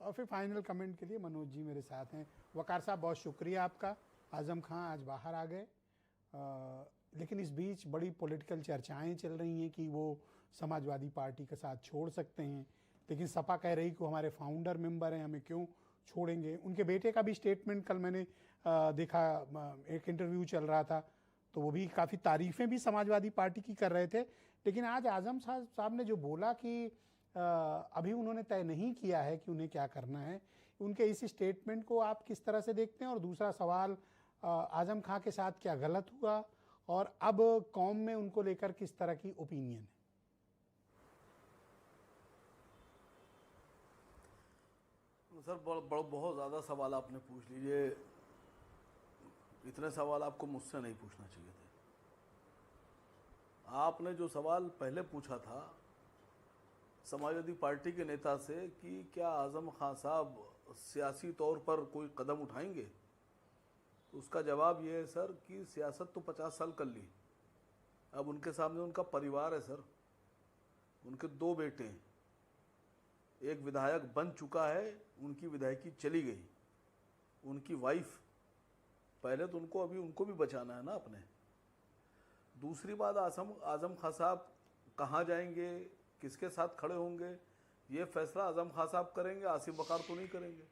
और फिर final comment के लिए मनोज जी मेरे साथ हैं। वकार साहब, बहुत शुक्रिया आपका। आजम खां आज बाहर आ गए, लेकिन इस बीच बड़ी पॉलिटिकल चर्चाएं चल रही हैं कि वो समाजवादी पार्टी का साथ छोड़ सकते हैं, लेकिन सपा कह रही कि वो हमारे फाउंडर मेंबर हैं, हमें क्यों छोड़ेंगे। उनके बेटे का भी स्टेटमेंट कल मैंने देखा, एक इंटरव्यू चल रहा था, तो वो भी काफ़ी तारीफ़ें भी समाजवादी पार्टी की कर रहे थे। लेकिन आज आजम साहब ने जो बोला कि अभी उन्होंने तय नहीं किया है कि उन्हें क्या करना है, उनके इस स्टेटमेंट को आप किस तरह से देखते हैं? और दूसरा सवाल, आजम खां के साथ क्या गलत हुआ और अब कौम में उनको लेकर किस तरह की ओपिनियन है? सर बहुत ज़्यादा सवाल आपने पूछ लीजिए। इतने सवाल आपको मुझसे नहीं पूछना चाहिए थे। आपने जो सवाल पहले पूछा था समाजवादी पार्टी के नेता से कि क्या आजम खां साहब सियासी तौर पर कोई कदम उठाएंगे, तो उसका जवाब ये है सर कि सियासत तो 50 साल कर ली। अब उनके सामने उनका परिवार है सर, उनके 2 बेटे हैं, एक विधायक बन चुका है, उनकी विधायकी चली गई, उनकी वाइफ, पहले तो उनको भी बचाना है ना अपने। दूसरी बात, आजम खां साहब कहाँ जाएंगे, किसके साथ खड़े होंगे, ये फैसला आजम खां साहब करेंगे, आसिफ वकार तो नहीं करेंगे।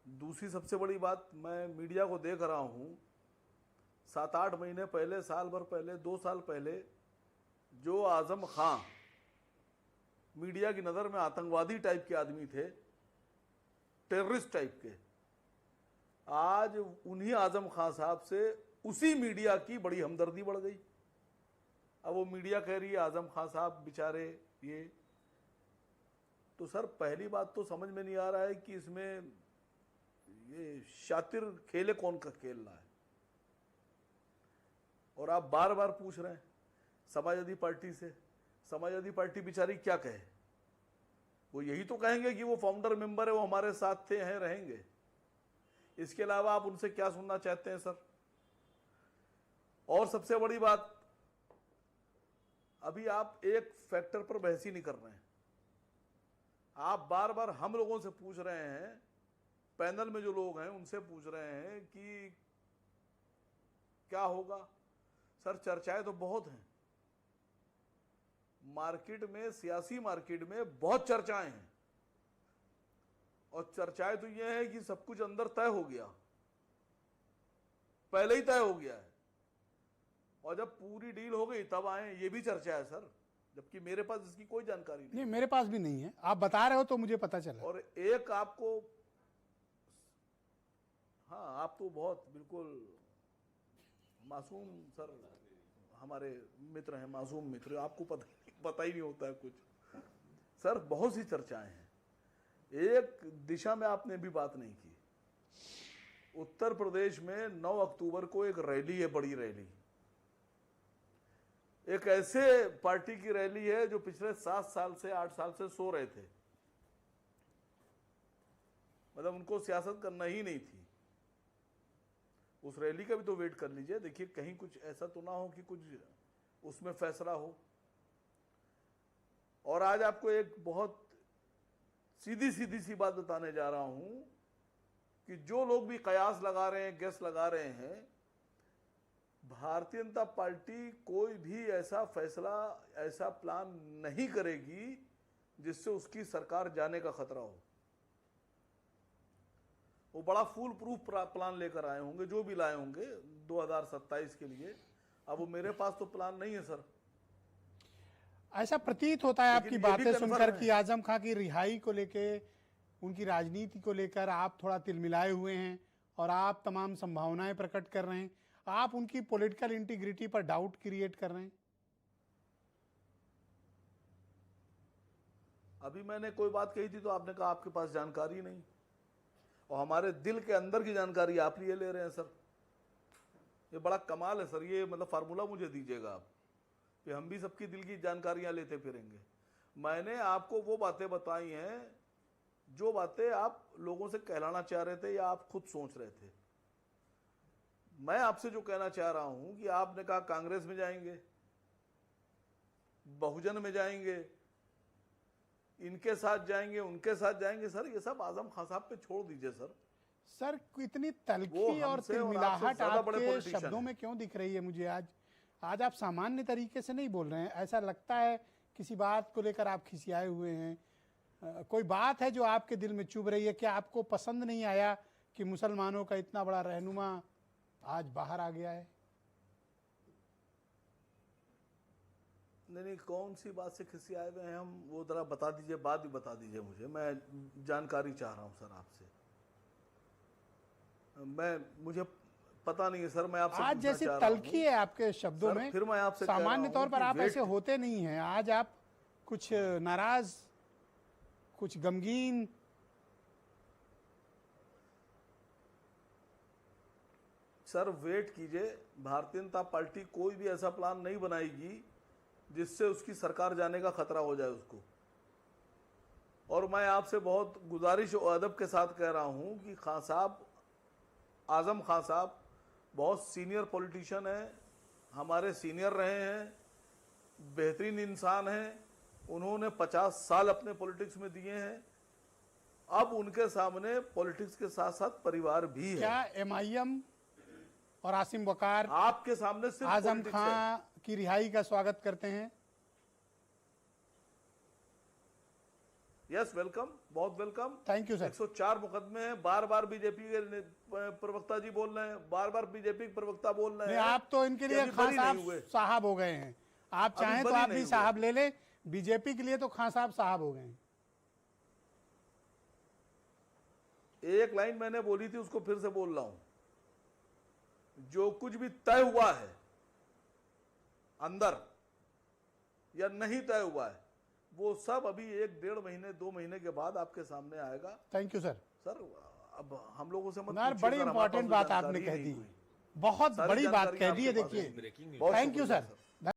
दूसरी सबसे बड़ी बात, मैं मीडिया को देख रहा हूँ 7-8 महीने पहले, साल भर पहले, 2 साल पहले जो आजम खां मीडिया की नज़र में आतंकवादी टाइप के आदमी थे, टेररिस्ट टाइप के, आज उन्हीं आजम खां साहब से उसी मीडिया की बड़ी हमदर्दी बढ़ गई। अब वो मीडिया कह रही है आजम खां साहब बेचारे ये। तो सर पहली बात तो समझ में नहीं आ रहा है कि इसमें ये शातिर खेले कौन का खेल रहा है। और आप बार बार पूछ रहे हैं समाजवादी पार्टी से, समाजवादी पार्टी बेचारी क्या कहे? वो यही तो कहेंगे कि वो फाउंडर मेंबर है, वो हमारे साथ थे, हैं, रहेंगे। इसके अलावा आप उनसे क्या सुनना चाहते हैं सर? और सबसे बड़ी बात, अभी आप एक फैक्टर पर बहस ही नहीं कर रहे हैं। आप बार बार हम लोगों से पूछ रहे हैं, पैनल में जो लोग हैं उनसे पूछ रहे हैं कि क्या होगा। सर चर्चाएं तो बहुत हैं मार्केट में, सियासी मार्केट में बहुत चर्चाएं हैं, और चर्चाएं तो ये है कि सब कुछ अंदर तय हो गया, पहले ही तय हो गया है, और जब पूरी डील हो गई तब आए, ये भी चर्चा है सर, जबकि मेरे पास इसकी कोई जानकारी नहीं। मेरे पास भी नहीं है, आप बता रहे हो तो मुझे पता चला। और एक आपको, हाँ आप तो बहुत बिल्कुल मासूम सर, हमारे मित्र हैं, मासूम मित्र, आपको पता ही नहीं होता है कुछ। सर बहुत सी चर्चाएं हैं, एक दिशा में आपने भी बात नहीं की। उत्तर प्रदेश में 9 अक्टूबर को एक रैली है, बड़ी रैली, एक ऐसे पार्टी की रैली है जो पिछले 7 साल से 8 साल से सो रहे थे, मतलब उनको सियासत करना ही नहीं थी। उस रैली का भी तो वेट कर लीजिए, देखिए कहीं कुछ ऐसा तो ना हो कि कुछ उसमें फैसला हो। और आज आपको एक बहुत सीधी सी बात बताने जा रहा हूं कि जो लोग भी कयास लगा रहे हैं, गेस लगा रहे हैं, भारतीय जनता पार्टी कोई भी ऐसा फैसला, ऐसा प्लान नहीं करेगी जिससे उसकी सरकार जाने का खतरा हो। वो बड़ा फुल प्रूफ प्लान लेकर आए होंगे, जो भी लाए होंगे 2027 के लिए। अब वो मेरे पास तो प्लान नहीं है सर। ऐसा प्रतीत होता है आपकी बातें सुनकर कि आजम खां की रिहाई को लेके, उनकी राजनीति को लेकर आप थोड़ा तिलमिलाए हुए हैं और आप तमाम संभावनाएं प्रकट कर रहे हैं। आप उनकी पॉलिटिकल इंटीग्रिटी पर डाउट क्रिएट कर रहे हैं। अभी मैंने कोई बात कही थी तो आपने कहा आपके पास जानकारी नहीं, और हमारे दिल के अंदर की जानकारी आप लिए ले रहे हैं सर। ये बड़ा कमाल है सर, ये मतलब फार्मूला मुझे दीजिएगा आप कि हम भी सबकी दिल की जानकारियां लेते फिरेंगे। मैंने आपको वो बातें बताई हैं जो बातें आप लोगों से कहलाना चाह रहे थे या आप खुद सोच रहे थे। मैं आपसे जो कहना चाह रहा हूं कि आपने कहा कांग्रेस में जाएंगे, बहुजन में जाएंगे, इनके साथ जाएंगे, उनके साथ जाएंगे। सर ये सब आजम खान साहब पे छोड़ दीजिए सर। सर इतनी तलखी वो और हमसे और आपसे तिलमिलाहट ज्यादा बड़े आपके politician शब्दों हैं। में क्यों दिख रही है मुझे आज आप सामान्य तरीके से नहीं बोल रहे हैं। ऐसा लगता है किसी बात को लेकर आप खिसियाए हुए हैं। कोई बात है जो आपके दिल में चुभ रही है? क्या आपको पसंद नहीं आया कि मुसलमानों का इतना बड़ा रहनुमा आज बाहर आ गया है? नहीं, कौन सी बात से खिसी आए हुए हैं हम, वो जरा बता दीजिए, बात भी बता दीजिए मुझे। मैं जानकारी चाह रहा हूँ सर आपसे। मुझे पता नहीं है सर। मैं आपसे आज पूछना जैसी चाह रहा हूँ। तलखी है आपके शब्दों सर, में, फिर मैं आपसे कह रहा सामान्य हूँ तौर पर कि आप वेट- ऐसे होते नहीं हैं। आज आप कुछ नाराज, कुछ गमगीन। सर वेट कीजिए। भारतीय जनता पार्टी कोई भी ऐसा प्लान नहीं बनाएगी जिससे उसकी सरकार जाने का खतरा हो जाए उसको। और मैं आपसे बहुत गुजारिश और अदब के साथ कह रहा हूं कि खान साहब, आजम खान साहब बहुत सीनियर पॉलिटिशियन हैं, हमारे सीनियर रहे हैं, बेहतरीन इंसान हैं। उन्होंने 50 साल अपने पॉलिटिक्स में दिए हैं। अब उनके सामने पॉलिटिक्स के साथ साथ परिवार भी है। क्या एमआईएम और आसिम वकार आपके सामने सिर्फ आजम politics है। खान की रिहाई का स्वागत करते हैं? यस, वेलकम, बहुत वेलकम। Thank you sir. 104 मुकदमे हैं। बार बार बीजेपी के प्रवक्ता जी बोल रहे हैं, बार बार बीजेपी के प्रवक्ता बोल रहे नहीं, हैं। आप तो इनके लिए अभी खान बरी साहब नहीं हुए। साहब हो गए हैं। आप अभी चाहें तो बरी आप नहीं भी हुए। साहब ले लें। बीजेपी के लिए तो खान साहब साहब हो गए हैं। एक लाइन मैंने बोली थी, उसको फिर से बोल रहा हूं। जो कुछ भी तय हुआ है अंदर या नहीं तय हुआ है, वो सब अभी 1-1.5 महीने 2 महीने के बाद आपके सामने आएगा। Thank you sir. सर अब हम लोगों से मत यार पूछिए बड़ी सर, हमारे इंपॉर्टेंट पास बात जानकारी आपने ही कह नहीं दी, कोई। बहुत सारी बड़ी बात जानकारी कह दी है। आपके पास देखिए, है। बहुत थैंक यू शुक्रिया सर। सर।